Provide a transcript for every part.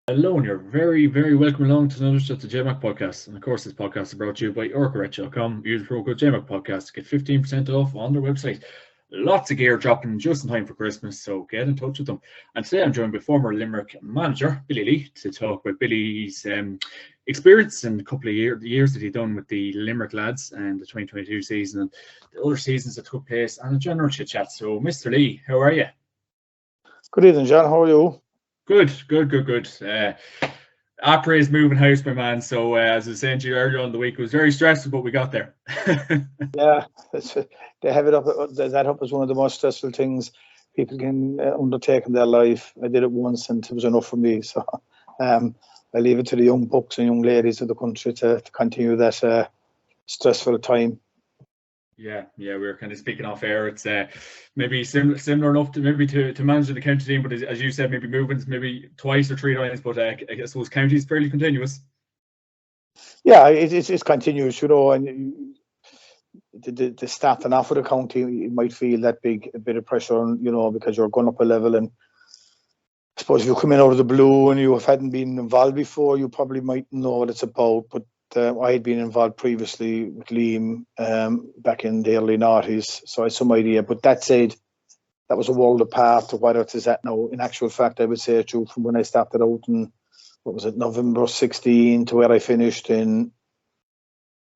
Hello, and you're very, very welcome along to another episode of the JMac podcast. And of course, this podcast is brought to you by orcaretch.com. Use the promo code JMac podcast to get 15% off on their website. Lots of gear dropping just in time for Christmas, so get in touch with them. And today I'm joined by former Limerick manager Billy Lee to talk about Billy's experience and a couple of years that he's done with the Limerick lads and the 2022 season and the other seasons that took place and a general chit chat. So, Mr. Lee, how are you? Good evening, John. How are you? Good. Opera is moving house, my man. So, as I was saying to you earlier on the week, it was very stressful, but we got there. Yeah, they have it up. That up is one of the most stressful things people can undertake in their life. I did it once, and it was enough for me. So, I leave it to the young bucks and young ladies of the country to continue that stressful time. Yeah, we were kind of speaking off air. It's maybe similar enough to maybe to managing the county team, but as you said, maybe moving maybe twice or three times. But I suppose county is fairly continuous. Yeah, it's continuous, and the starting off with the county, you might feel that a bit of pressure on, because you're going up a level, and I suppose if you come in out of the blue and you hadn't been involved before, you probably might know what it's about. But I had been involved previously with Liam back in the early 90s, so I had some idea. But that said, that was a world apart to where it is at now. In actual fact, I would say from when I started out in, November 16 to where I finished in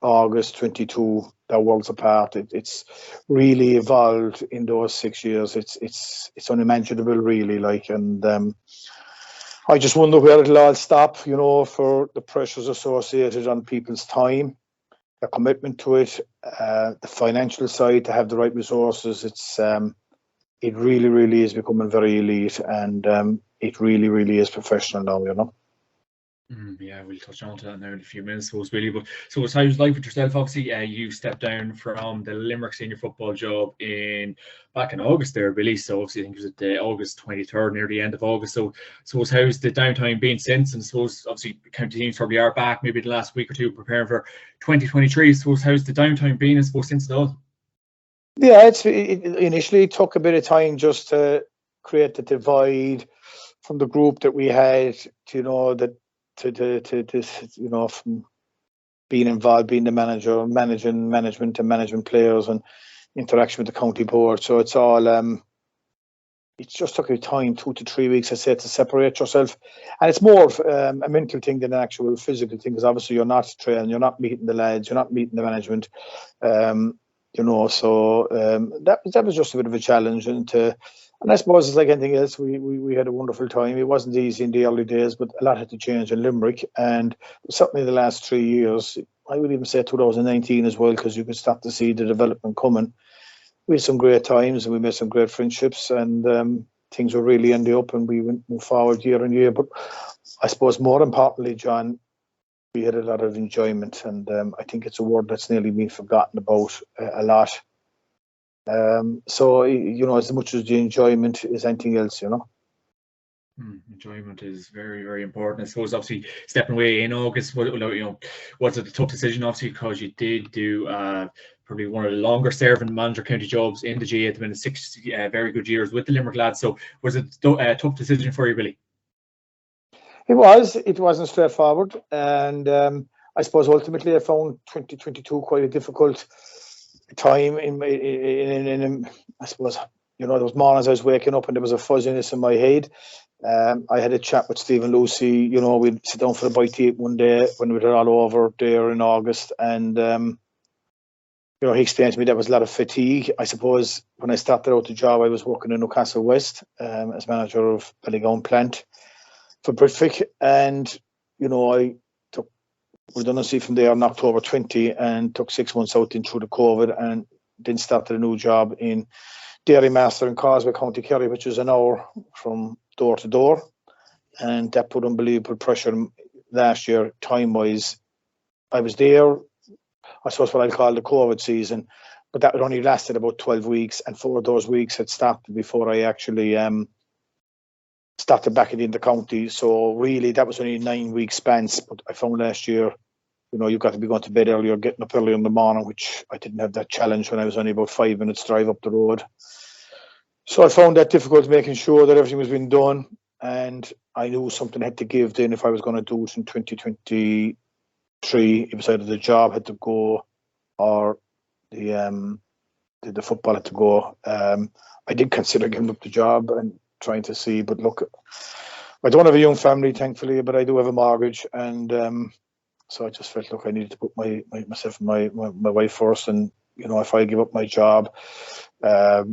August 22, that world's apart. It's really evolved in those 6 years. It's unimaginable, really. And I just wonder where it'll all stop, for the pressures associated on people's time, their commitment to it, the financial side, to have the right resources. It really, really is becoming very elite, and it really, really is professional now. Yeah, we'll touch on to that now in a few minutes, I suppose, Billy. But so it's how it was like with yourself. Obviously, you stepped down from the Limerick senior football job back in August there, Billy. So obviously, I think it was at the August 23rd, near the end of August. So how's the downtime been since? And I suppose obviously county teams probably are back maybe the last week or two preparing for 2023. So how's the downtime been, I suppose, since it all? Yeah, it initially took a bit of time just to create the divide from the group that we had, from being involved, being the manager, managing management and management players and interaction with the county board. So it's all, it just took a time, 2 to 3 weeks, I said, to separate yourself. And it's more of a mental thing than an actual physical thing, because obviously you're not training, you're not meeting the lads, you're not meeting the management. So that was just a bit of a challenge. And I suppose it's like anything else, we had a wonderful time. It wasn't easy in the early days, but a lot had to change in Limerick. And certainly the last 3 years, I would even say 2019 as well, because you could start to see the development coming. We had some great times and we made some great friendships, and things were really in the up, and we moved forward year on year. But I suppose more importantly, John, we had a lot of enjoyment, and I think it's a word that's nearly been forgotten about a lot. So, as much as the enjoyment is anything else, Enjoyment is very, very important. I suppose obviously stepping away in August, was it a tough decision, obviously, because you did do probably one of the longer serving manager county jobs in the GAA at the minute, 6 very good years with the Limerick lads. So was it a tough decision for you, Billy? It wasn't straightforward, and I suppose ultimately I found 2022 quite a difficult time in I suppose, those mornings I was waking up and there was a fuzziness in my head. I had a chat with Stephen Lucy, we'd sit down for a bite to eat one day when we were all over there in August, and he explained to me there was a lot of fatigue. I suppose when I started out the job, I was working in Newcastle West as manager of Ballygown plant for Britvic, and I took redundancy from there in October 20 and took 6 months out in through the COVID, and then started a new job in Dairy Master in Causeway, County Kerry, which is an hour from door to door, and that put unbelievable pressure last year time wise. I was there, I suppose what I'll call the COVID season, but that only lasted about 12 weeks, and 4 of those weeks had started before I actually started back in the county. So really that was only a 9-week span. But I found last year, you've got to be going to bed early or getting up early in the morning, which I didn't have that challenge when I was only about 5 minutes drive up the road. So I found that difficult, making sure that everything was being done. and I knew something had to give then if I was going to do it in 2023. It was either the job had to go or the football had to go. I did consider giving up the job and trying to see, but look, I don't have a young family, thankfully, but I do have a mortgage, and so I just felt, look, I needed to put myself and my wife first, and if I give up my job to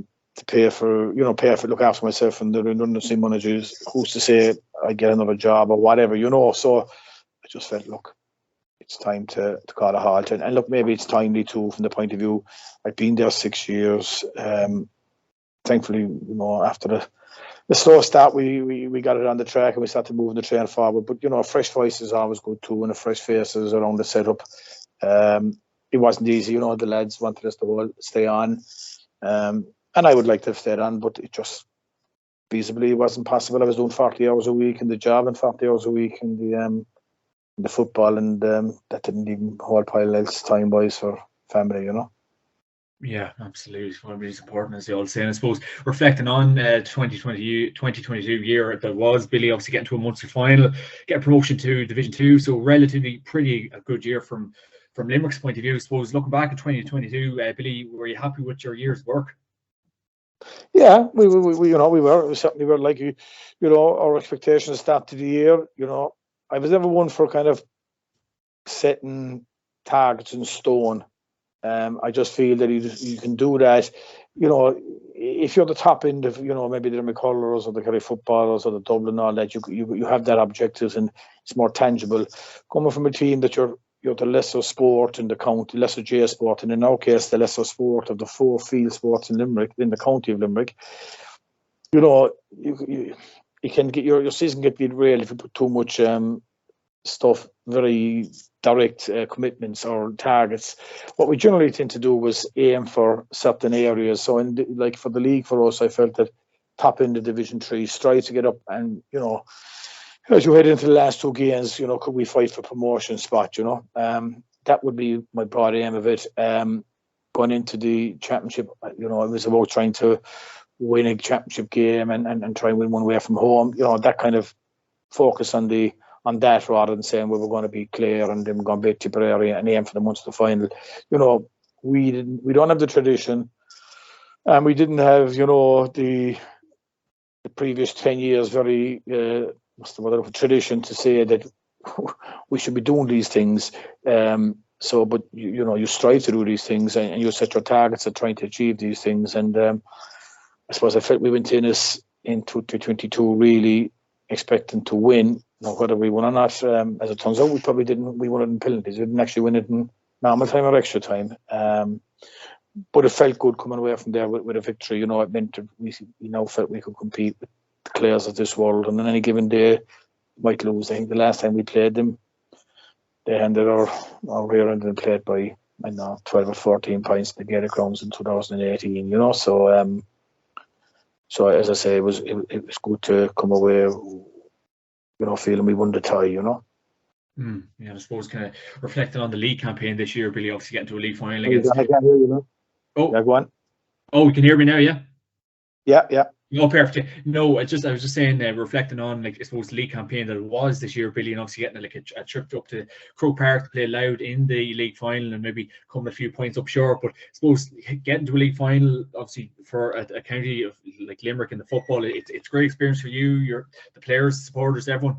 pay for look after myself and the redundancy money, who's to say I get another job or whatever, So I just felt, look, it's time to call a halt, and look, maybe it's timely too from the point of view I've been there 6 years. Thankfully, after the slow start, we got it on the track and we started moving the train forward. But a fresh voice is always good too, and a fresh faces around the setup. It wasn't easy, the lads wanted us to stay on, and I would like to have stayed on, but it just feasibly wasn't possible. I was doing 40 hours a week in the job and 40 hours a week in the football, and that didn't even hold pile else time wise for family, Yeah, absolutely. What is important, as you all say. And I suppose reflecting on 2022 year that was, Billy obviously getting to a monthly final, get promotion to Division 2, so relatively pretty a good year from Limerick's point of view. I suppose looking back at 2022, Billy, were you happy with your year's work? Yeah, we were. We certainly were. Like our expectations start to the year. I was never one for kind of setting targets in stone. I just feel that you can do that. If you're the top end of maybe the McCullers or the Kerry footballers or the Dublin and all that, you have that objectives and it's more tangible. Coming from a team that you're the lesser sport in the county, lesser J sport, and in our case the lesser sport of the 4 field sports in Limerick, in the county of Limerick. You can get your season get derailed if you put too much stuff, very direct commitments or targets. What we generally tend to do was aim for certain areas. So for the league, for us, I felt that top end of Division 3, strive to get up, and as you head into the last 2 games, could we fight for promotion spot? That would be my broad aim of it. Going into the championship, it was about trying to win a championship game and try and win one away from home. That kind of focus on that rather than saying we were going to beat Clare and then we're going to beat Tipperary and aim for the Munster final. We don't have the tradition, and we didn't have the previous 10 years very tradition to say that we should be doing these things. But you strive to do these things and you set your targets at trying to achieve these things. And I suppose I felt we went in this in 2022 really expecting to win. Whether we won or not, as it turns out, we probably didn't. We won it in penalties. We didn't actually win it in normal time or extra time. But it felt good coming away from there with a victory. It meant that we now felt we could compete with the Clares of this world. And on any given day, might lose. I think the last time we played them, they ended our rear end and played by 12 or 14 points in the GAA Crowns in 2018. So as I say, it was good to come away, feeling we won the tie, Yeah, I suppose kind of reflecting on the league campaign this year, Billy, obviously getting to a league final against. I can't hear you. Oh, yeah, go on. Oh, you can hear me now, yeah? Yeah. No, perfect. No, I was just saying, reflecting on, I suppose, the league campaign that it was this year, Billy, and obviously getting a trip up to Croke Park to play Loud in the league final and maybe coming a few points up short. But I suppose getting to a league final, obviously, for a county of like Limerick in the football, it's a great experience for you, the players, supporters, everyone.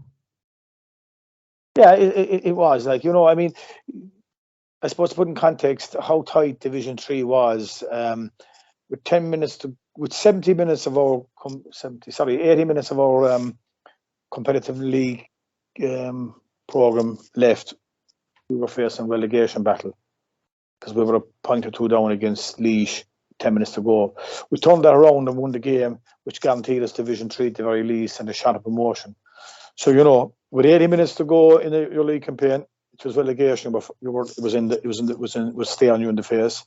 Yeah, it was. I suppose to put in context how tight Division 3 was, with 80 minutes of our competitive league program left, we were facing relegation battle because we were a point or two down against Laois, 10 minutes to go. We turned that around and won the game, which guaranteed us Division 3 at the very least and a shot of promotion. So with 80 minutes to go in your league campaign, it was relegation, but it was stay on you in the face.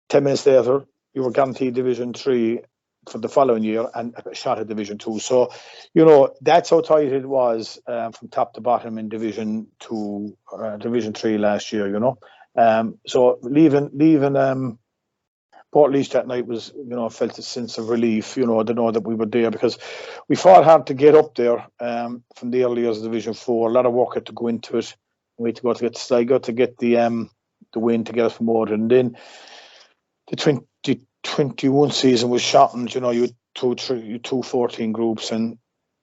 10 minutes later, you were guaranteed Division 3 for the following year and a shot at Division 2. So, that's how tight it was from top to bottom in Division 2, Division 3 last year, So leaving Portlaoise that night was, felt a sense of relief, to know that we were there, because we fought hard to get up there from the early years of Division 4. A lot of work had to go into it. We had to go to get Sligo to get the win to get us promoted. And then the 2021 season was shortened. You had two 14 groups, and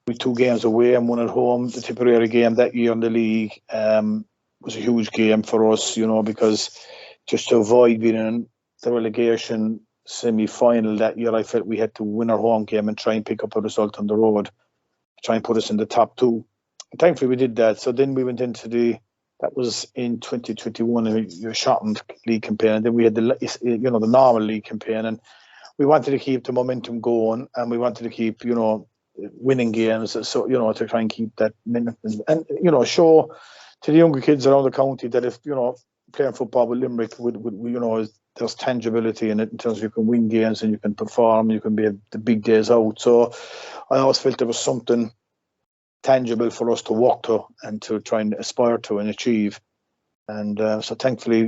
with 2 games away and 1 at home. The Tipperary game that year in the league was a huge game for us, because just to avoid being in the relegation semi-final that year, I felt we had to win our home game and try and pick up a result on the road, try and put us in the top 2. And thankfully we did that. So then we went into that was in 2021, a shortened league campaign, and then we had the normal league campaign, and we wanted to keep the momentum going, and we wanted to keep, winning games, so to try and keep that minute, and show to the younger kids around the county that if playing football with Limerick would there's tangibility in it, in terms of you can win games and you can perform, you can be the big days out. So I always felt there was something tangible for us to walk to and to try and aspire to and achieve. And so thankfully,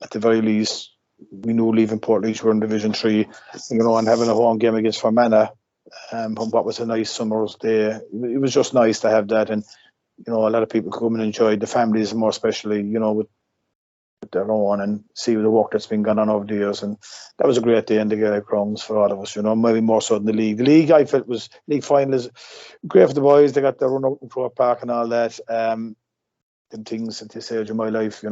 at the very least, we knew leaving Portlaoise were in Division 3, and having a home game against Fermanagh, what was a nice summer's day. It was just nice to have that, and a lot of people come and enjoy, the families more especially, with their own, and see the work that's been going on over the years. And that was a great day in the GAA grounds for all of us, maybe more so than the league. The league, I felt, was league final is great for the boys. They got their run out in Croke Park and all that. Them things at this age of my life,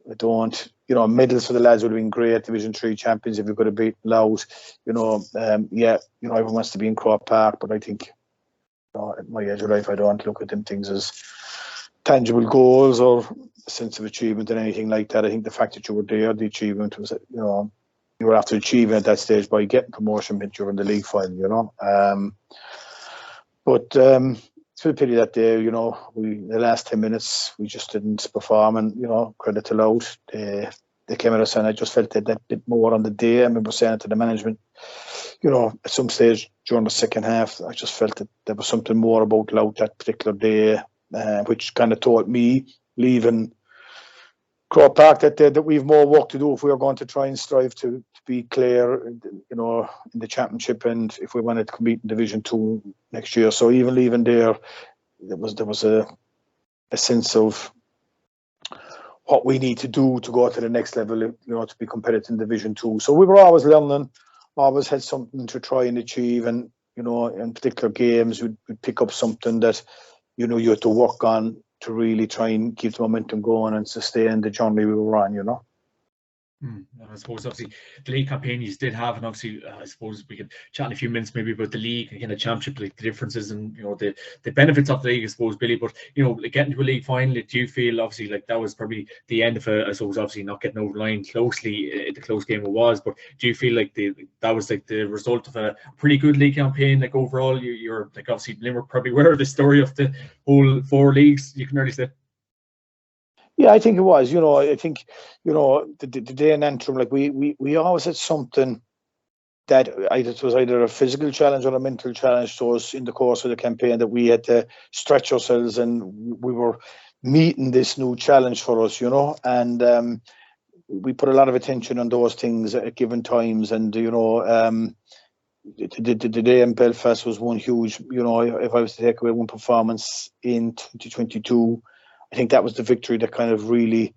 I don't, medals for the lads would have been great. Division 3 champions if we could have beaten Louth. Everyone wants to be in Croke Park, but I think, at my age of life, I don't look at them things as tangible goals or a sense of achievement and anything like that. I think the fact that you were there, the achievement was, you were after achieving at that stage by getting promotion meant you were in the league final, But it's a pity that day, the last 10 minutes we just didn't perform, and credit to Louth, they came at us, and I just felt that bit more on the day. I remember saying it to the management, at some stage during the second half, I just felt that there was something more about Louth that particular day, which kind of told me, leaving Croke Park, that we've more work to do if we are going to try and strive to be clear, in the championship, and if we wanted to compete in Division 2 next year. So even leaving there was a sense of what we need to do to go to the next level, to be competitive in Division 2. So we were always learning, always had something to try and achieve, and in particular games we'd pick up something that you had to work on to really try and keep the momentum going and sustain the journey we were on, And I suppose obviously the league campaign you did have, and obviously I suppose we could chat in a few minutes maybe about the league and the championship, like the differences and the benefits of the league, I suppose, Billy. But like getting to a league final, do you feel obviously like that was probably the end of I suppose obviously not getting over the line closely, the close game it was, but do you feel like that was like the result of a pretty good league campaign? Like overall, you're like obviously Limerick probably aware of the story of the whole 4 leagues, you can already say. Yeah, I think it was. I think, the day in Antrim, like we always had something that it was either a physical challenge or a mental challenge to us in the course of the campaign, that we had to stretch ourselves, and we were meeting this new challenge for us, and we put a lot of attention on those things at given times. And, the day in Belfast was one huge, if I was to take away one performance in 2022, I think that was the victory that kind of really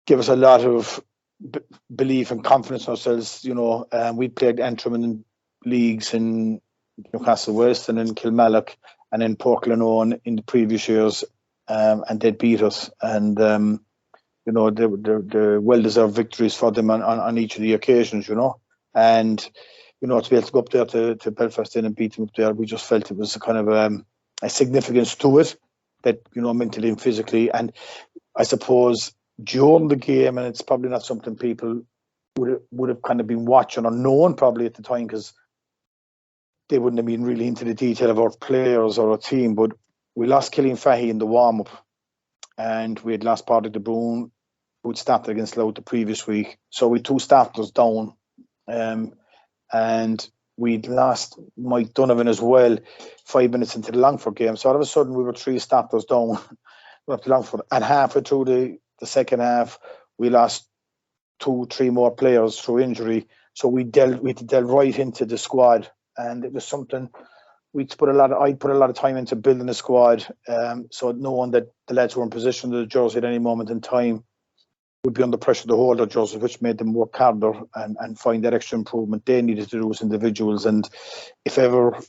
gave us a lot of belief and confidence in ourselves. We played Antrim in leagues in Newcastle West and in Kilmallock and in Portland in the previous years, and they beat us. And the well-deserved victories for them on each of the occasions. And to be able to go up there to Belfast and beat them up there, we just felt it was a kind of a significance to it, that mentally and physically. And I suppose during the game, and it's probably not something people would have kind of been watching or known probably at the time, because they wouldn't have been really into the detail of our players or our team, but we lost Killian Fahey in the warm-up, and we had lost Patrick De Bruyne, who had started against Louth the previous week. So we 2 starters down, and we'd lost Mike Donovan as well 5 minutes into the Longford game. So all of a sudden we were 3 starters down up to Longford. And halfway through the second half, we lost 2-3 more players through injury. So we delved right into the squad, and it was something I put a lot of time into building the squad. So knowing that the lads were in position to the jersey at any moment in time would be under pressure to hold their jersey, which made them work harder and find that extra improvement they needed to do as individuals. And if ever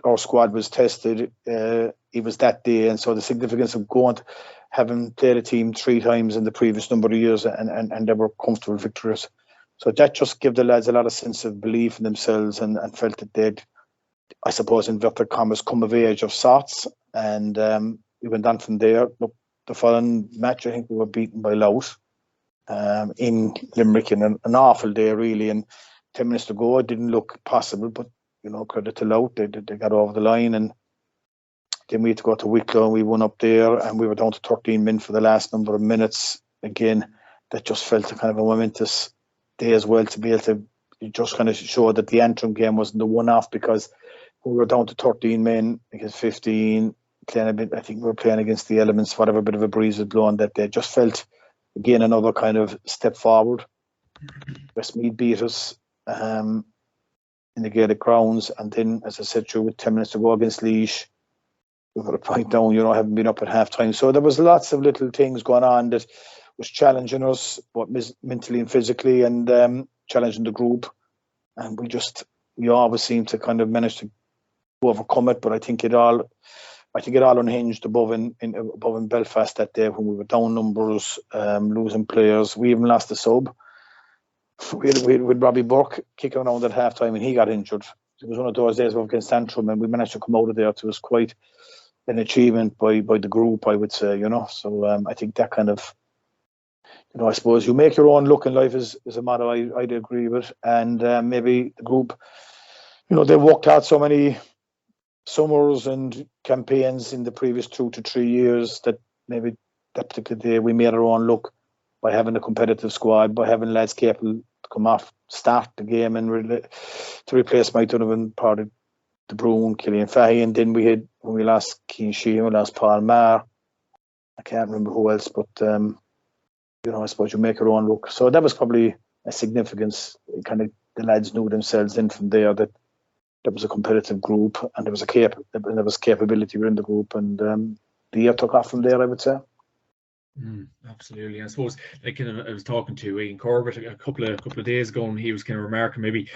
our squad was tested, it was that day. And so the significance of having played a team 3 times in the previous number of years and they were comfortable victorious. So that just gave the lads a lot of sense of belief in themselves and felt that they'd, I suppose, inverted commas, come of age of sorts. And we went on from there. Look, the following match, I think we were beaten by Louth in Limerick in an awful day, really. And 10 minutes to go, it didn't look possible, but credit to Louth, they got over the line. And then we had to go to Wicklow, and we won up there, and we were down to 13 men for the last number of minutes. Again, that just felt a kind of a momentous day as well, to be able to just kind of show that the Antrim game wasn't the one-off, because we were down to 13 men against 15, playing a bit. I think we were playing against the elements, whatever bit of a breeze had blown that day. Just felt, again, another kind of step forward. Westmeath beat us in the Gaelic grounds, and then, as I said, with 10 minutes to go against Laois, we got a point down, having been up at half time. So there was lots of little things going on that was challenging us, both mentally and physically, and challenging the group. And we always seem to kind of manage to overcome it. But I think it all unhinged above in Belfast that day, when we were down numbers, losing players. We even lost a sub. With Robbie Burke kicking around at half time, and he got injured. It was one of those days against Antrim, and we managed to come out of there. It was quite an achievement by the group, I would say. So I think that kind of, I suppose you make your own look in life is a motto I'd agree with. And maybe the group, they worked out so many summers and campaigns in the previous 2 to 3 years that maybe that particular day we made our own look by having a competitive squad, by having lads capable to come off, start the game, and to replace Mike Donovan, part of De Bruyne, Killian Fahey. And then when we lost Keane Sheehan, we lost Paul Maher. I can't remember who else, but I suppose you make your own look. So that was probably a significance. Kind of the lads knew themselves in from there that there was a competitive group, and there was capability within the group, and the year took off from there, I would say. Absolutely. I suppose, like, I was talking to Ian Corbett a couple of days ago, and he was kind of remarking maybe,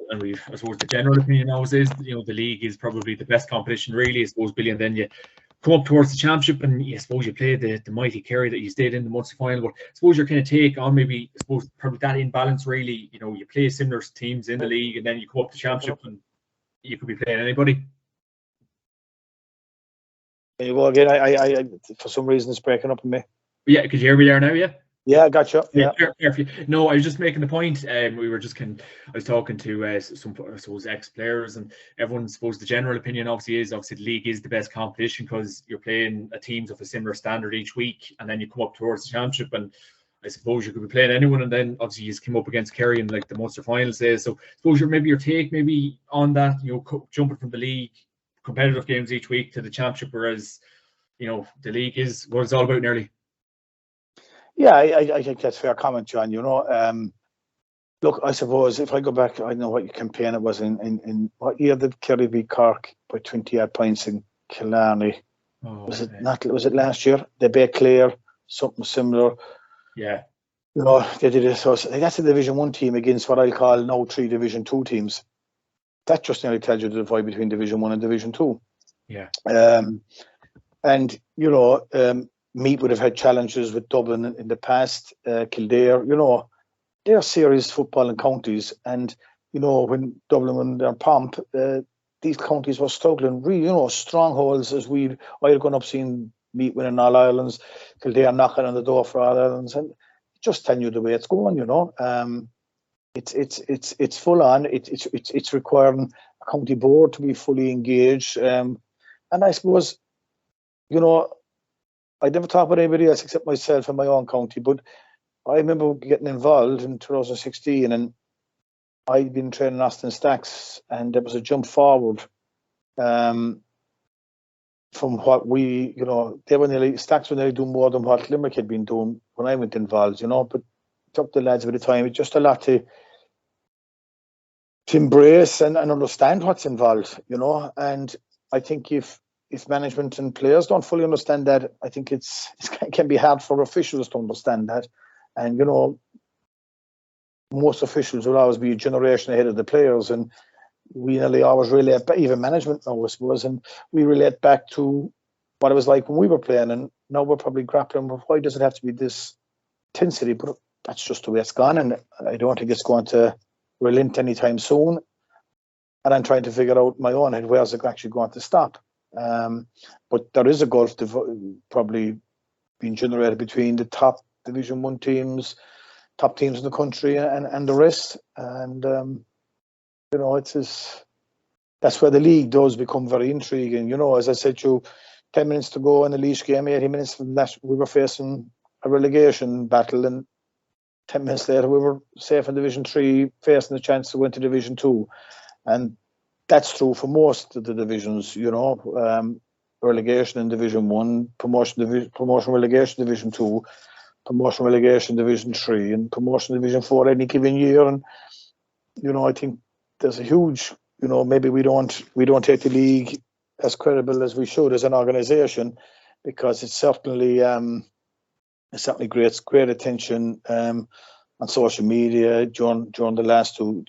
and I suppose the general opinion always is, the league is probably the best competition, really, I suppose, Billy, and then you come up towards the championship, and I suppose you play the mighty Kerry that you stayed in the Munster final. But I suppose your kind of take on maybe, I suppose, probably that imbalance, really, you play similar teams in the league, and then you come up to the championship, and you could be playing anybody. There you go again. I for some reason it's breaking up in me. Yeah, could you hear me there now? Yeah. Yeah, I got you. Yeah. No, I was just making the point. We were just I was talking to some, I suppose, ex-players, and everyone, suppose, the general opinion obviously the league is the best competition, because you're playing teams of a similar standard each week, and then you come up towards the championship, and I suppose you could be playing anyone, and then obviously you just came up against Kerry in like the Munster finals days. So I suppose your take maybe on that, jumping from the league competitive games each week to the championship, whereas the league is what it's all about nearly. Yeah, I think that's fair comment, John. Look, I suppose if I go back, I know what your campaign it was in what year did Kerry beat Cork by 28 points in Killarney? Was it last year? They beat Clare, something similar. Yeah. They did it. So that's a Division 1 team against what I'll call now 3 Division 2 teams. That just nearly tells you the divide between Division 1 and Division 2. Yeah. And Meath would have had challenges with Dublin in the past, Kildare, they're serious footballing counties. And, when Dublin won their pomp, these counties were struggling, really, strongholds, as I had gone up seeing Meath winning All Irelands, Kildare knocking on the door for All Irelands, and just telling you the way it's going, It's full on. It's requiring a county board to be fully engaged. And I suppose, I never talk about anybody else except myself and my own county, but I remember getting involved in 2016, and I'd been training Austin Stacks, and there was a jump forward from what Stacks were nearly doing more than what Limerick had been doing when I went involved, but up the lads with the time. It's just a lot to embrace and understand what's involved, you know. And I think if management and players don't fully understand that, I think it can be hard for officials to understand that. And, you know, most officials will always be a generation ahead of the players, and we nearly always relate back, even management now, I suppose, and we relate back to what it was like when we were playing, and now we're probably grappling with why does it have to be this intensity? But that's just the way it's gone, and I don't think it's going to relent anytime soon. And I'm trying to figure out my own head, where's it actually going to stop? But there is a gulf probably being generated between the top Division 1 teams, top teams in the country, and the rest. And you know, that's where the league does become very intriguing. You know, as I said to you, 10 minutes to go in the Laois game, 80 minutes from that, we were facing a relegation battle, and 10 minutes later we were safe in Division 3, facing the chance to go into Division 2. And that's true for most of the divisions, you know. Relegation in Division 1, promotion relegation Division 2, promotion relegation Division 3, and promotion Division 4 any given year. And, you know, I think there's a huge, you know, maybe we don't take the league as credible as we should as an organisation, because it's certainly creates great attention on social media during the last two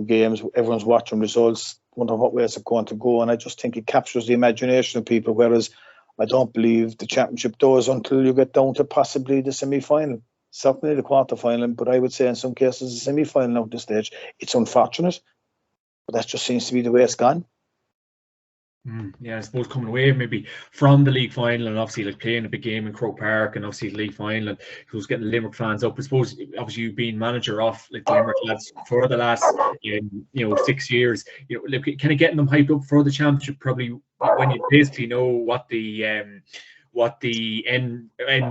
games. Everyone's watching results, wondering what way it's going to go, and I just think it captures the imagination of people. Whereas I don't believe the championship does until you get down to possibly the semi-final, certainly the quarter-final, but I would say in some cases the semi-final at this stage. It's unfortunate, but that just seems to be the way it's gone. Yeah, I suppose coming away maybe from the league final, and obviously like playing a big game in Croke Park, and obviously the league final, and who's getting Limerick fans up. I suppose obviously you being manager of like the Limerick lads for the last 6 years, you know, like, kind of getting them hyped up for the championship, probably when you basically know what the end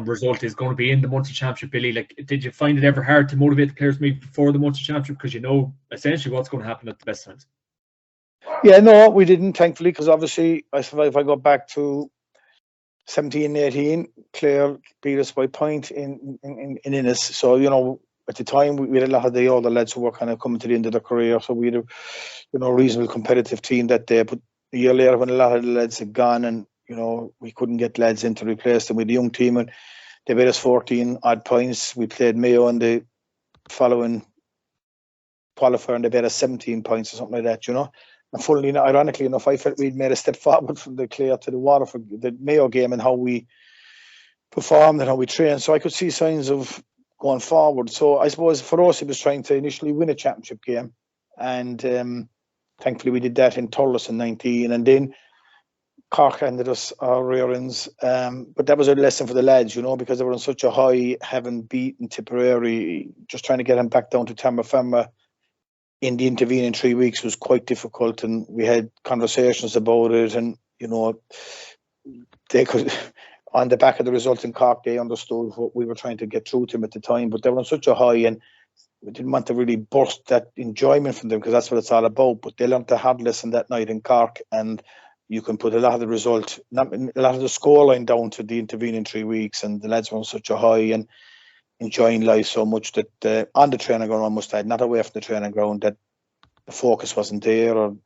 result is going to be in the Munster Championship. Billy, like, did you find it ever hard to motivate the players maybe before the Munster Championship, because you know essentially what's going to happen at the best times? Yeah, no, we didn't, thankfully, because obviously, if I go back to 17-18, Clare beat us by a point in Innis. So, you know, at the time, we had a lot of the older lads who were kind of coming to the end of their career. So we had a, you know, reasonable competitive team that day. But a year later, when a lot of the lads had gone, and, you know, we couldn't get lads in to replace them with a young team, and they beat us 14 odd points. We played Mayo in the following qualifier, and they beat us 17 points or something like that, you know. And funnily, ironically enough, I felt we'd made a step forward from the Clare to the Waterford, the Mayo game, and how we performed and how we trained. So I could see signs of going forward. So I suppose for us, it was trying to initially win a championship game. And thankfully, we did that in Thurles in 19. And then Cork handed us our rear ends. But that was a lesson for the lads, you know, because they were on such a high, having beaten Tipperary, just trying to get them back down to Terra Firma in the intervening 3 weeks was quite difficult, and we had conversations about it. And, you know, they could, on the back of the result in Cork, they understood what we were trying to get through to them at the time, but they were on such a high, and we didn't want to really burst that enjoyment from them, because that's what it's all about. But they learned a hard lesson that night in Cork, and you can put a lot of the result, a lot of the scoreline down to the intervening 3 weeks, and the lads were on such a high and enjoying life so much that on the training ground, I must add, not away from the training ground, that the focus wasn't there, or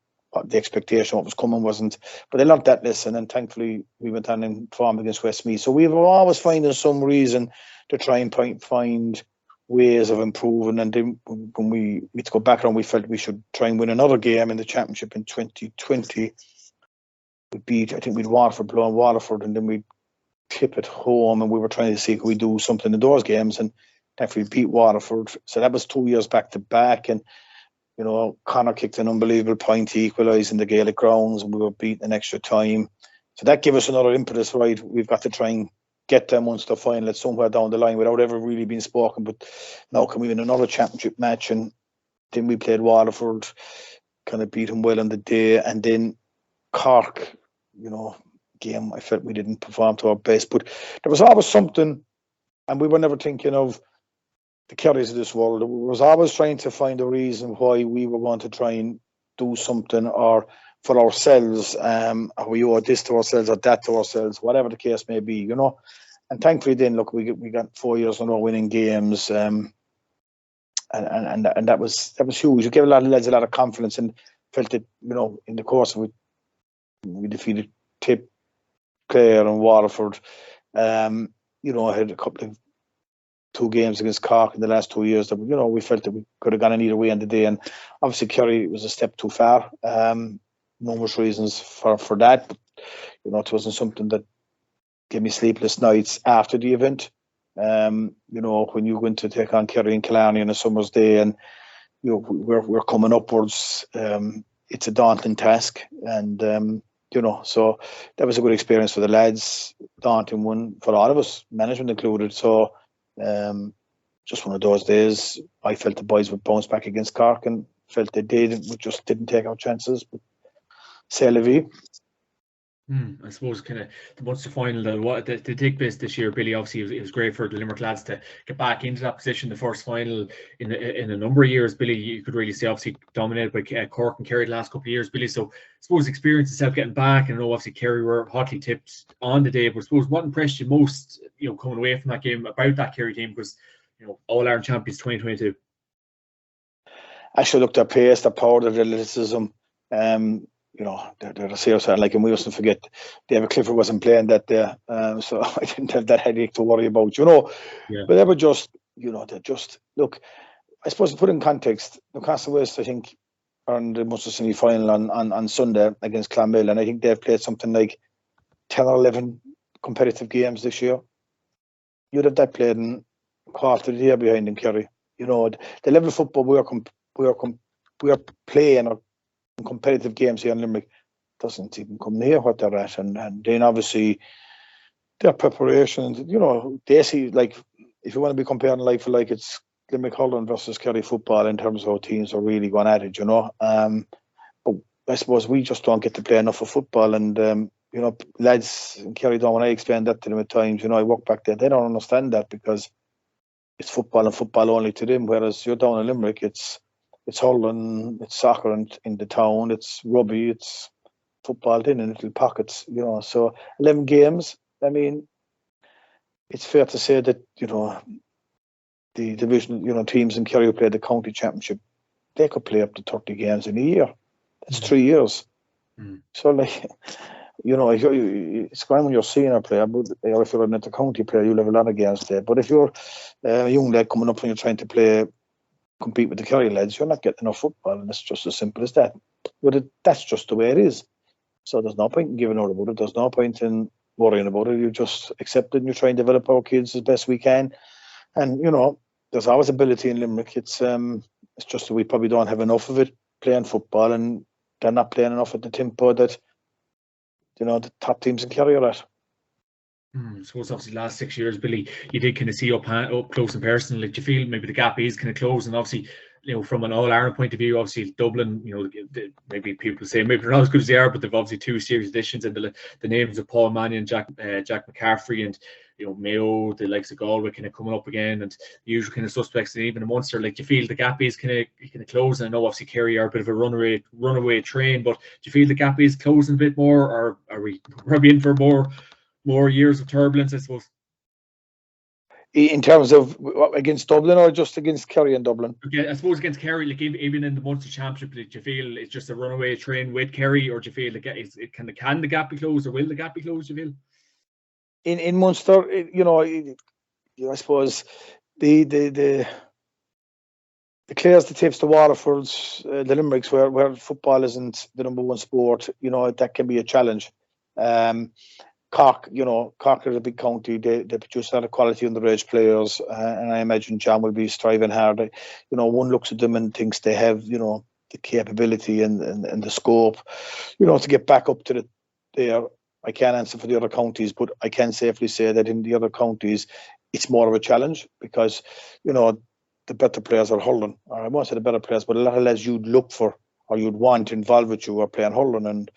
the expectation, what was coming, wasn't. But they learned that lesson, and thankfully we went on and formed against Westmeath. So we were always finding some reason to try and find ways of improving. And then when we to go back on, we felt we should try and win another game in the championship in 2020. I think we'd blown Waterford, and then we'd clip at home, and we were trying to see could we do something in those games, and thankfully beat Waterford. So that was 2 years back to back, and, you know, Connor kicked an unbelievable point to equalise in the Gaelic grounds, and we were beaten in extra time. So that gave us another impetus, right? We've got to try and get them Munster final at somewhere down the line without ever really being spoken. But now can we win another championship match? And then we played Waterford, kind of beat them well on the day, and then Cork, you know, game, I felt we didn't perform to our best, but there was always something, and we were never thinking of the Kerrys of this world. We was always trying to find a reason why we were going to try and do something, or for ourselves, or we owe this to ourselves or that to ourselves, whatever the case may be, you know. And thankfully then, look, we got 4 years in a row winning games. and that was huge. It gave a lot of lads a lot of confidence, and felt that, you know, in the course we defeated Tip, Clare and Waterford. You know, I had a couple of 2 games against Cork in the last 2 years that, you know, we felt that we could have gone either way on the day, and obviously Kerry was a step too far. Numerous reasons for that, but, you know, it wasn't something that gave me sleepless nights after the event. You know, when you go into take on Kerry and Killarney on a summer's day, and you know we're coming upwards, it's a daunting task, and you know, so that was a good experience for the lads, daunting one for all of us, management included. So just one of those days. I felt the boys would bounce back against Cork, and felt they did. We just didn't take our chances. But c'est la vie. I suppose kind of the Munster final that take place this year, Billy. Obviously, it was great for the Limerick lads to get back into that position. The first final in a number of years, Billy. You could really see obviously dominated by Cork and Kerry the last couple of years, Billy. So I suppose experience itself getting back, and I know obviously Kerry were hotly tipped on the day. But I suppose what impressed you most, you know, coming away from that game about that Kerry team was, you know, All Ireland champions 2022. Actually, looked at pace, their power, their athleticism. You know, they're serious. Like, and we mustn't forget, David Clifford wasn't playing that day, so I didn't have that headache to worry about, you know. Yeah. But they were just, you know, they just look. I suppose to put in context, Newcastle West, I think, are in the Munster semi-final on Sunday against Clonmel, and I think they've played something like 10 or 11 competitive games this year. You'd have that played in quarter of the year behind in Kerry. You know, the level of football we are playing or competitive games here in Limerick doesn't even come near what they're at, and then obviously their preparation, you know, they see, like, if you want to be comparing like for like, it's Limerick Holland versus Kerry football in terms of how teams are really going at it, you know. But I suppose we just don't get to play enough of football, and you know, lads in Kerry don't. When I explain that to them at times, you know, I walk back there, they don't understand that, because it's football and football only to them, whereas you're down in Limerick, it's hurling, it's soccer in the town, it's rugby, it's football in little pockets, you know. So 11 games, I mean, it's fair to say that, you know, the division, you know, teams in Kerry who play the county championship, they could play up to 30 games in a year. That's 3 years. So, like, you know, it's fine when you're a senior player, but if you're an inter-county player, you'll have a lot of games there. But if you're a young lad coming up and you're trying to compete with the Kerry lads, you're not getting enough football, and it's just as simple as that. But that's just the way it is. So there's no point in giving out about it. There's no point in worrying about it. You just accept it, and you try and develop our kids as best we can. And, you know, there's always ability in Limerick. It's just that we probably don't have enough of it playing football, and they're not playing enough at the tempo that, you know, the top teams in Kerry are at. I suppose obviously the last 6 years, Billy, you did kind of see up close and personal. Like, do you feel maybe the gap is kind of closing? Obviously, you know, from an All Ireland point of view, obviously Dublin, you know, maybe people say maybe they're not as good as they are, but they've obviously 2 serious additions, and the names of Paul Mannion, Jack McCaffrey, and, you know, Mayo, the likes of Galway kind of coming up again, and the usual kind of suspects, and even in Munster. Like, do you feel the gap is kind of closing? I know obviously Kerry are a bit of a runaway train, but do you feel the gap is closing a bit more, or are we in for more years of turbulence, I suppose? In terms of against Dublin, or just against Kerry and Dublin? Okay, I suppose against Kerry, like even in the Munster Championship, do you feel it's just a runaway train with Kerry, or do you feel can the gap be closed, or will the gap be closed, do you feel? In Munster, you know, I suppose the Clares, the Tips, the Waterfords, the Limericks, where football isn't the number one sport, you know, that can be a challenge. Cork, you know, Cork is a big county. They produce a lot of quality underage players, and I imagine John will be striving hard. You know, one looks at them and thinks they have, you know, the capability and the scope, you know, to get back up to there. I can't answer for the other counties, but I can safely say that in the other counties, it's more of a challenge, because, you know, the better players are hurling. Or I won't say the better players, but a lot of lads you'd look for or you'd want involved with you are playing hurling, and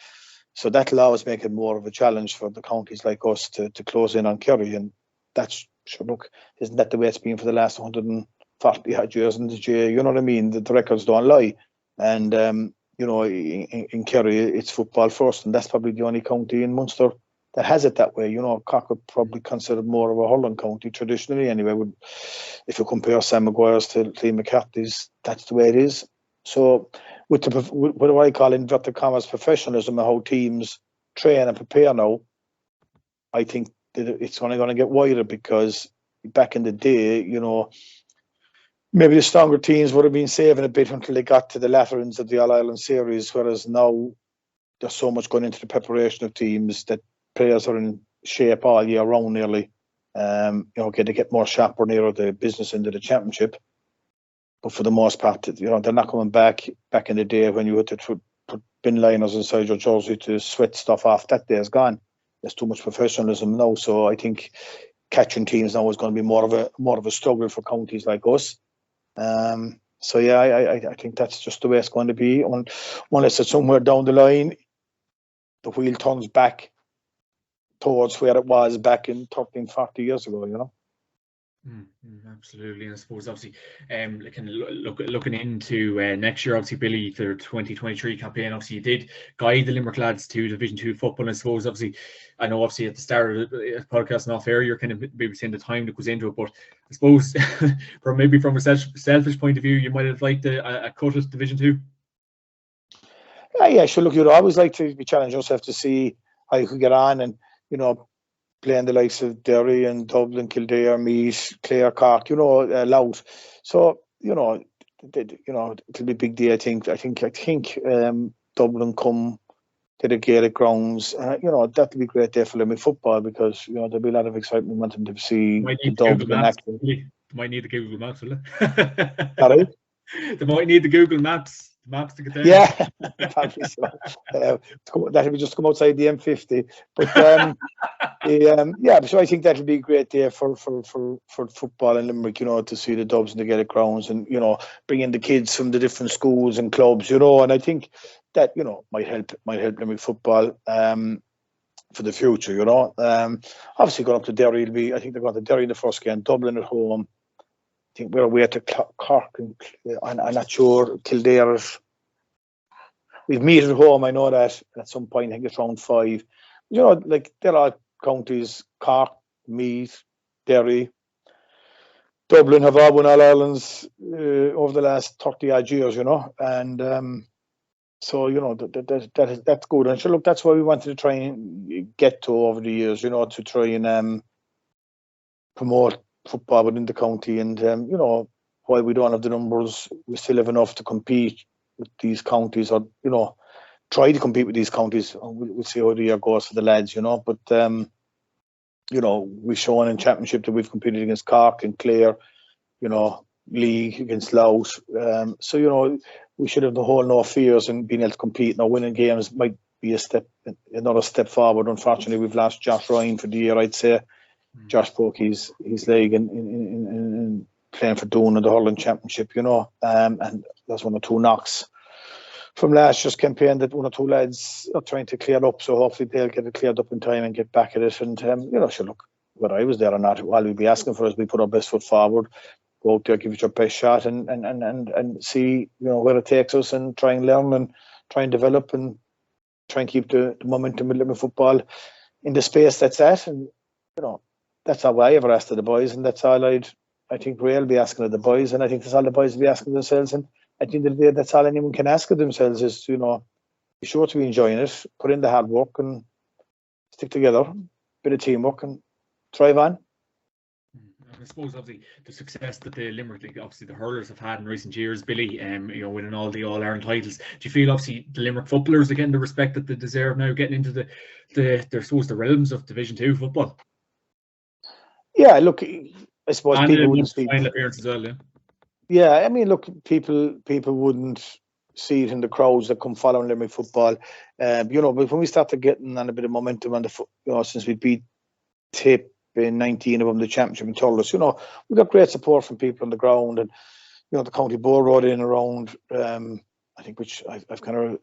so that'll always make it more of a challenge for the counties like us to close in on Kerry. And that's, sure, look, isn't that the way it's been for the last 140 odd years in the GAA? You know what I mean? The records don't lie. And, you know, in Kerry, it's football first, and that's probably the only county in Munster that has it that way. You know, Cork would probably considered more of a hurling county traditionally anyway. If you compare Sam Maguire's to Liam McCarthy's, that's the way it is. So with what do I call inverted commas professionalism and how teams train and prepare now, I think that it's only going to get wider, because back in the day, you know, maybe the stronger teams would have been saving a bit until they got to the latter ends of the All-Ireland series, whereas now there's so much going into the preparation of teams that players are in shape all year round nearly. You know, okay, they get more sharper nearer the business end of the championship, but for the most part, you know, they're not coming back in the day when you had to put bin liners inside your jersey to sweat stuff off. That day is gone. There's too much professionalism now, so I think catching teams now is going to be more of a struggle for counties like us. So yeah, I think that's just the way it's going to be, unless it's somewhere down the line the wheel turns back towards where it was back in 13, 40 years ago, you know. Absolutely, and I suppose obviously, looking into next year, obviously Billy, their 2023 campaign, obviously you did guide the Limerick lads to Division 2 football. And I suppose obviously, I know obviously at the start of the podcast and off air, you're kind of maybe saying the time that goes into it, but I suppose from a selfish point of view, you might have liked a cut at Division 2. Yeah, sure. Look, you'd always like to be challenging yourself to see how you could get on, and you know, playing the likes of Derry and Dublin, Kildare, Meath, Clare, Cork, you know, Louth. So you know, it'll be a big day. I think Dublin come to the Gaelic grounds. You know, that'll be a great day for Limerick football, because you know there'll be a lot of excitement wanting to see the Dubs in action. They might need the Google Maps, will they? Sorry? They might need the Google Maps to get there. Yeah, probably so. That'll be just come outside the M50. But yeah, so I think that'll be a great day for football in Limerick, you know, to see the Dubs in the Gaelic grounds, and you know, bring in the kids from the different schools and clubs, you know, and I think that, you know, might help Limerick football for the future, you know. Obviously going up to Derry, I think they're going to Derry in the first game, Dublin at home. I think we're away to Cork, and I'm not sure Kildare. We've Meath at home. I know that at some point, I think it's round 5. You know, like there are counties: Cork, Meath, Derry, Dublin have all won All Irelands over the last 30 odd years. You know, and so you know that's good. And sure, look, that's why we wanted to try and get to over the years. You know, to try and promote football within the county, and you know, while we don't have the numbers, we still have enough to compete with these counties, or you know, try to compete with these counties. We'll see how the year goes for the lads, you know. But you know, we've shown in championship that we've competed against Cork and Clare, you know, league against Louth. So you know, we should have the whole no fears and being able to compete. Now, winning games might be another step forward. Unfortunately, we've lost Josh Ryan for the year, I'd say. Josh broke his leg in playing for Doon in the hurling championship, you know, and that's 1 or 2 knocks from last year's campaign that 1 or 2 lads are trying to clear up. So hopefully they'll get it cleared up in time and get back at it. And you know, sure, look, whether I was there or not, all we'd be asking for is we put our best foot forward, go out there, give it your best shot, and see, you know, where it takes us, and try and learn and try and develop and try and keep the momentum with Limerick football in the space that's at. And you know, that's all I ever asked of the boys, and that's all I think Ray'll be asking of the boys, and I think that's all the boys will be asking themselves. And at the end of the day, that's all anyone can ask of themselves is, you know, be sure to be enjoying it, put in the hard work, and stick together, bit of teamwork, and thrive on. I suppose obviously the success that the Limerick League, obviously the hurlers have had in recent years, Billy, you know, winning all the All-Ireland titles. Do you feel obviously the Limerick footballers are getting the respect that they deserve now, getting into the realms of Division 2 football? Yeah, look, I suppose and people wouldn't speak. Final appearance as well, yeah. Yeah, I mean, look, people wouldn't see it in the crowds that come following Limerick football. You know, but when we started getting on a bit of momentum on the you know, since we beat Tip in 19 of them, the championship in Thurles, you know, we got great support from people on the ground, and you know, the county board rode in around. I think, which I've kind of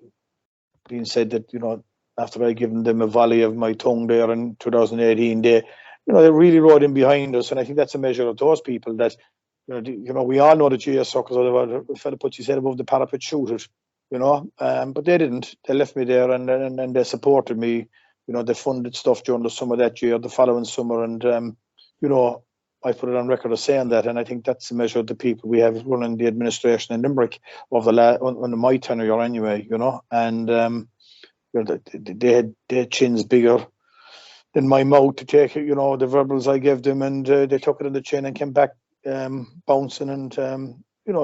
been said that, you know, after I given them a volley of my tongue there in 2018, they really rode in behind us, and I think that's a measure of those people that, you know, we all know the GAA suckers, or the fella puts his head above the parapet, shoot it, you know, but they didn't. They left me there, and they supported me they funded stuff during the summer that year, the following summer, and I put it on record as saying that, and I think that's the measure of the people we have running the administration in Limerick over under my tenure anyway, and they had chins bigger than my mouth to take it, the verbals I gave them, and they took it in the chin and came back bouncing, and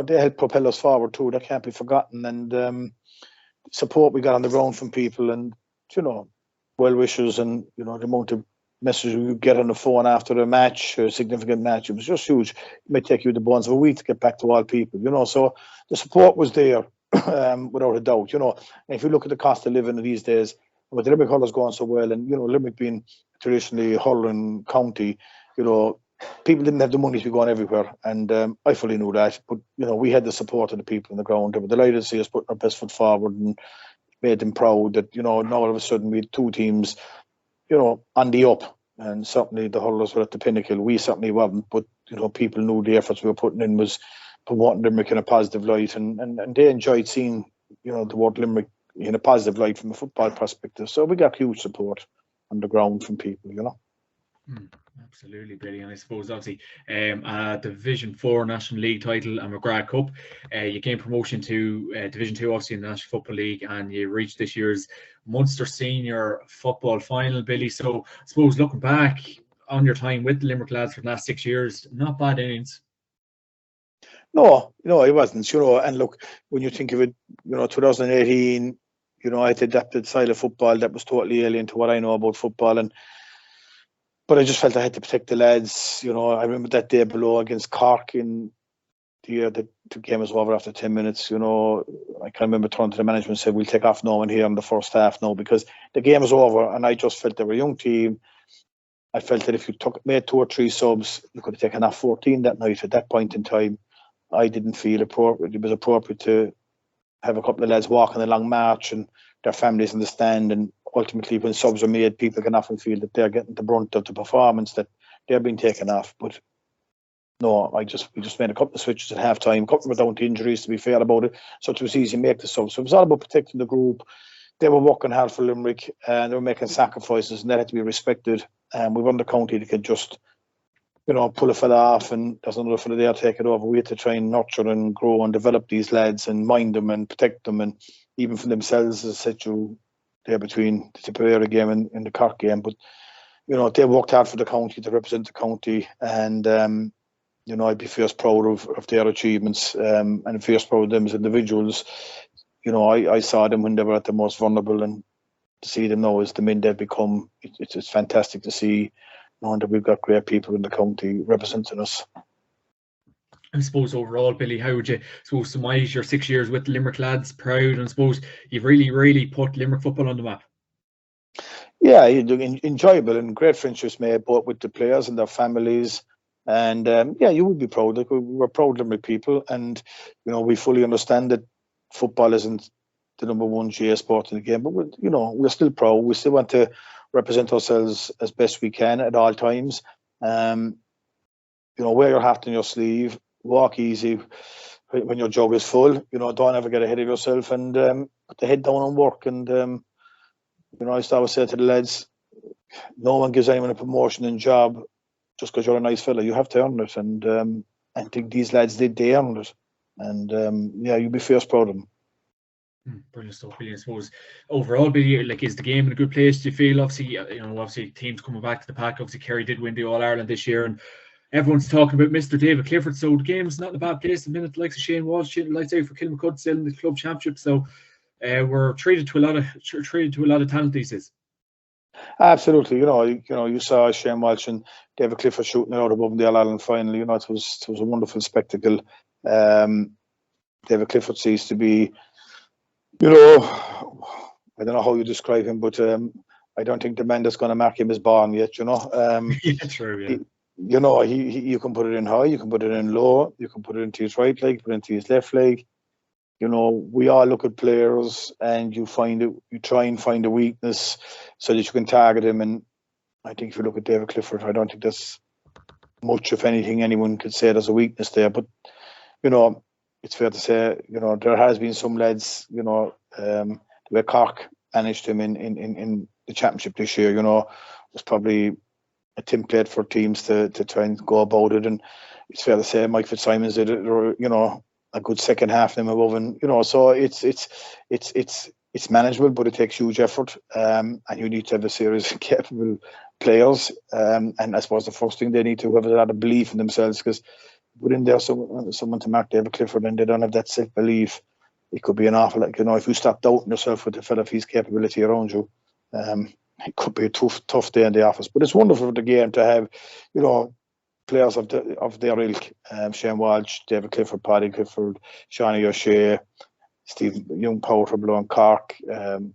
they helped propel us forward too. That can't be forgotten, and support we got on the ground from people, and well wishes, and the amount of messages you get on the phone after a match, a significant match, it was just huge. It may take you the bones of a week to get back to all people, so the support was there without a doubt, and if you look at the cost of living these days, with the Limerick hurlers going so well, and Limerick being traditionally a hurling county, people didn't have the money to be going everywhere, and I fully knew that, but we had the support of the people on the ground. They were delighted to see us putting our best foot forward, and made them proud that now all of a sudden we had two teams on the up, and certainly the hurlers were at the pinnacle. We certainly weren't, but people knew the efforts we were putting in was promoting Limerick in a positive light, and they enjoyed seeing the word Limerick in a positive light from a football perspective. So we got huge support on the ground from people, Absolutely, Billy. And I suppose obviously a Division 4 National League title and McGrath Cup. You gained promotion to Division 2 obviously in the National Football League, and you reached this year's Munster Senior Football Final, Billy. So I suppose looking back on your time with the Limerick lads for the last 6 years, not bad innings. No, it wasn't, and look, when you think of it, 2018, I had adapted style of football that was totally alien to what I know about football, but I just felt I had to protect the lads. I remember that day below against Cork in the year that the game was over after 10 minutes. I can remember turning to the management and said, we'll take off no one here in the first half now, because the game was over, and I just felt they were a young team. I felt that if you made 2 or 3 subs, you could have taken off 14 that night. At that point in time, I didn't feel it was appropriate to have a couple of lads walking a long march and their families in the stand, and ultimately when subs are made, people can often feel that they're getting the brunt of the performance, that they're being taken off. But no, we just made a couple of switches at half time. A couple were down to injuries, to be fair about it, so it was easy to make the subs. So it was all about protecting the group. They were working hard for Limerick, and they were making sacrifices, and that had to be respected. And we won the county that could just pull a fella off, and there's another fella there to take it over. We had to try and nurture and grow and develop these lads and mind them and protect them, and even for themselves, as I said, there between the Tipperary game and the Cork game. But they worked hard for the county to represent the county, and I'd be fierce proud of their achievements, and fierce proud of them as individuals. I saw them when they were at the most vulnerable, and to see them now as the men they've become, it's fantastic to see. Knowing that we've got great people in the county representing us. I suppose overall, Billy, how would you surmise your 6 years with the Limerick lads? Proud, and I suppose you've really put Limerick football on the map. Yeah, enjoyable and great friendships made, both with the players and their families. And you would be proud. Like, we're proud Limerick people, and we fully understand that football isn't the number one GAA sport in the game, but we're still proud. We still want to represent ourselves as best we can at all times. Wear your heart on your sleeve, walk easy when your jug is full. Don't ever get ahead of yourself, and put the head down and work. And I used to always say to the lads, no one gives anyone a promotion in job just because you're a nice fella. You have to earn it, and I think these lads did. They earned it, and you'd be fierce proud of them. Brilliant stuff, Billy. I suppose overall, Billy, like, is the game in a good place? Do you feel obviously teams coming back to the pack? Obviously, Kerry did win the All Ireland this year, and everyone's talking about Mr. David Clifford. So the game's not in a bad place. The minute the likes of Shane Walsh, lights out for Kilmacud, still in the club championship. So we're treated to a lot of talent these days. Absolutely, you saw Shane Walsh and David Clifford shooting it out above the All Ireland final. It was a wonderful spectacle. David Clifford seems to be, I don't know how you describe him, but I don't think the man that's going to mark him is born yet. Yeah, true. Yeah. You can put it in high, you can put it in low, you can put it into his right leg, put it into his left leg. We all look at players, and you try and find a weakness so that you can target him. And I think if you look at David Clifford, I don't think there's much, if anything, anyone could say there's a weakness there. But it's fair to say, there has been some lads, the way Cork managed him in the championship this year. There's probably a template for teams to try and go about it, and it's fair to say Mike Fitzsimons did it, or a good second half them above, and so it's manageable, but it takes huge effort, and you need to have a series of capable players, and I suppose the first thing they need to have a lot of belief in themselves, because within there someone to Mark David Clifford and they don't have that self belief, it could be an awful if you stop doubting yourself with the fella of his capability around you. It could be a tough day in the office, but it's wonderful for the game to have, players of their ilk. Shane Walsh, David Clifford, Paddy Clifford, Shawnee O'Shea, Steve Young, Power for Blow and Cork. You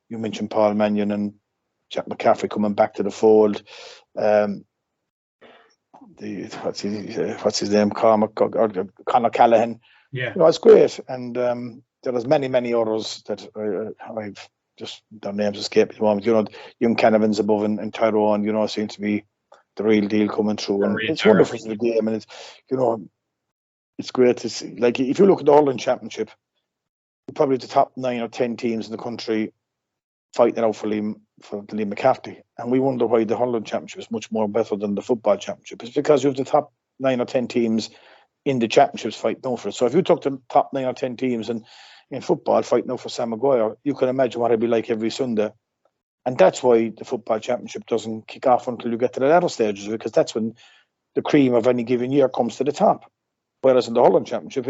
mentioned Paul Mannion and Jack McCaffrey coming back to the fold. What's his name? Conor Callaghan. Yeah, it's great, and there's many others that I've just their names escape at the moment. Young Canavans above and Tyrone, seem to be the real deal coming through, and it's wonderful for the game, and it's it's great to see. Like, if you look at the Ireland Championship, probably the top 9 or 10 teams in the country fighting out for Liam McCarthy, and we wonder why the Ireland Championship is much more better than the football championship. It's because you have the top 9 or 10 teams in the championships fighting out for it. So if you took the top 9 or 10 teams in football fighting out for Sam Maguire, you can imagine what it'd be like every Sunday. And that's why the football championship doesn't kick off until you get to the latter stages, because that's when the cream of any given year comes to the top. Whereas in the Holland Championship,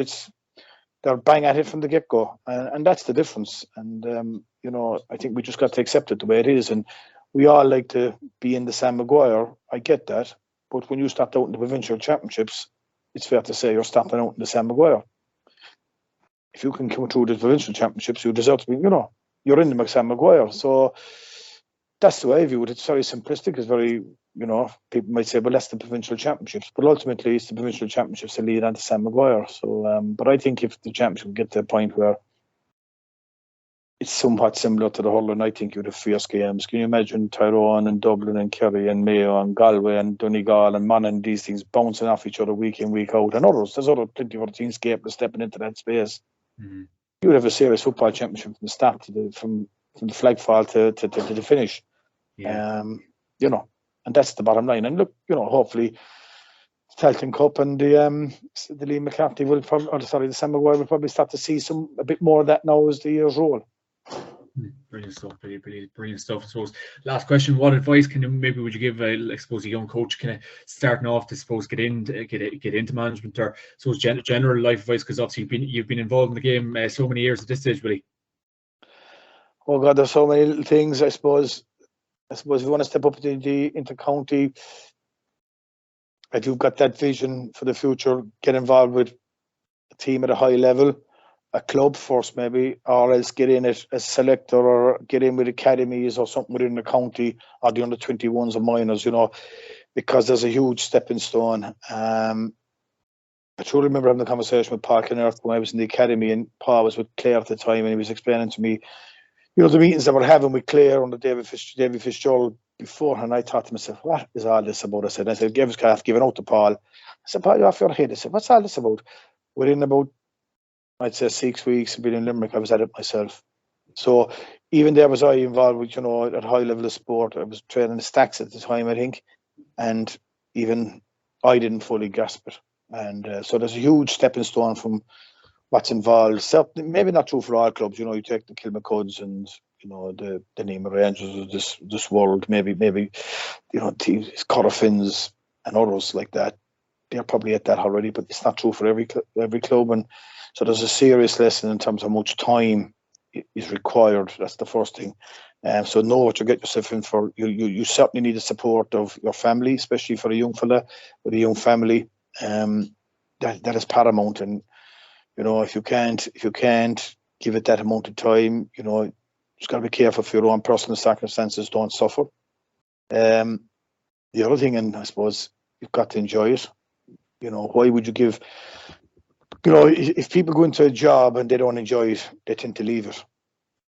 they're bang at it from the get-go, and that's the difference. And I think we just got to accept it the way it is. And we all like to be in the Sam Maguire. I get that, but when you start out in the provincial championships, it's fair to say you're starting out in the Sam Maguire. If you can come through the provincial championships, you deserve to be. You're in the Sam Maguire. So that's the way I view it. It's very simplistic. It's very, people might say, well, that's the provincial championships. But ultimately, it's the provincial championships that lead on to Sam Maguire. So, but I think if the championship get to a point where it's somewhat similar to the Hurling, I think you'd have fierce games. Can you imagine Tyrone and Dublin and Kerry and Mayo and Galway and Donegal and Monaghan, these things bouncing off each other week in, week out, and others? There's plenty of other teams capable of stepping into that space. Mm-hmm. You would have a serious football championship from the start to from the flag fall to the finish. Yeah. And that's the bottom line. And look, hopefully the Tailteann Cup and the Liam McCarthy the Sam Maguire will probably start to see a bit more of that now as the years roll. Brilliant stuff, brilliant stuff. I suppose last question: what advice would you give? I suppose a young coach kind of starting off to get into management, or general life advice, because obviously you've been involved in the game so many years at this stage, Billy. Oh God, there's so many little things. I suppose if you want to step up into county, if you've got that vision for the future, get involved with a team at a high level, a club first maybe, or else get in as a selector, or get in with academies or something within the county, or the under 21s or minors, because there's a huge stepping stone. I truly remember having a conversation with Paul Kinnerth when I was in the academy, and Paul was with Clare at the time, and he was explaining to me, the meetings that we're having with Clare under David Fitzgerald before, and I thought to myself, what is all this about? I said, Gavis Calf giving out to Paul. I said, Paul, you're off your head. I said, what's all this about? Within about, I'd say 6 weeks of being in Limerick, I was at it myself. So even there was I involved with, at a high level of sport. I was training the stacks at the time, I think, and even I didn't fully grasp it. And so there's a huge stepping stone from what's involved. Maybe not true for all clubs. You take the Kilmacuds and the Nima Rangers of this world. Maybe teams, Corofins and others like that. They're probably at that already, but it's not true for every club. And so there's a serious lesson in terms of how much time is required. That's the first thing. So know what you get yourself in for. You certainly need the support of your family, especially for a young fella with a young family. That is paramount. And if you can't give it that amount of time, just got to be careful for your own personal circumstances don't suffer. The other thing, and I suppose you've got to enjoy it. Why would you give? If people go into a job and they don't enjoy it, they tend to leave it.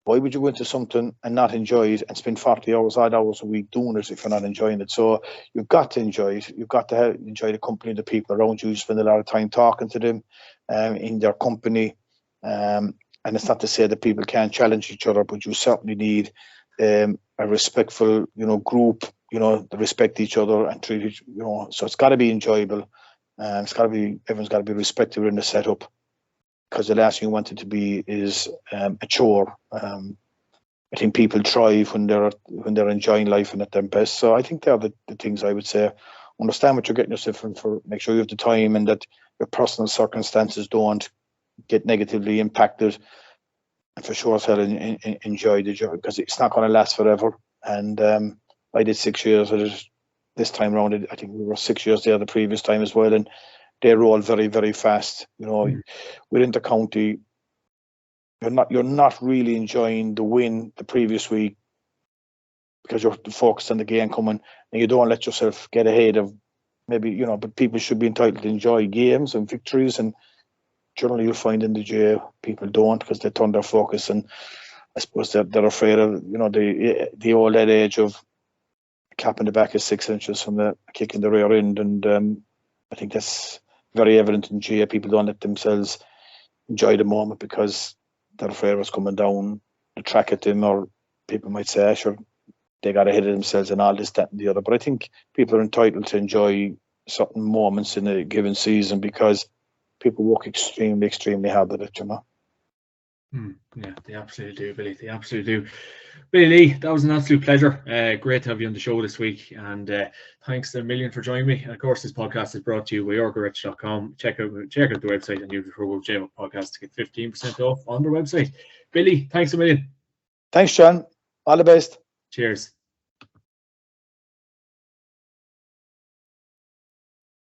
Why would you go into something and not enjoy it and spend 40 hours, odd hours a week doing it if you're not enjoying it? So you've got to enjoy it. You've got to enjoy the company of the people around you. You spend a lot of time talking to them in their company. And it's not to say that people can't challenge each other, but you certainly need a a respectful, group, they respect each other and treat each, so it's got to be enjoyable. Everyone's got to be respectful in the setup, because the last thing you want it to be is a chore. I think people thrive when they're enjoying life and at their best. So I think they're the things I would say. Understand what you're getting yourself in for. Make sure you have the time and that your personal circumstances don't get negatively impacted. And for sure, enjoy the job, because it's not going to last forever. And I did 6 years of it this time around. I think we were 6 years there the previous time as well. And they roll very, very fast. Within the county, you're not really enjoying the win the previous week, because you're focused on the game coming, and you don't let yourself get ahead of maybe, but people should be entitled to enjoy games and victories. And generally you'll find in the GAA people don't, because they turn their focus, and I suppose they're afraid of, the old adage of cap in the back is 6 inches from the kick in the rear end. And I think that's very evident in GAA. People don't let themselves enjoy the moment because they're afraid of what's coming down the track at them, or people might say, sure, they got ahead of themselves and all this, that and the other. But I think people are entitled to enjoy certain moments in a given season, because people work extremely, extremely hard at it, Yeah, they absolutely do, Billy. They absolutely do. Billy Lee, that was an absolute pleasure. Great to have you on the show this week, and thanks a million for joining me. And of course, this podcast is brought to you by YorgaRich.com. Check out the website and use the promo JMac podcast to get 15% off on their website. Billy, thanks a million. Thanks, John. All the best. Cheers.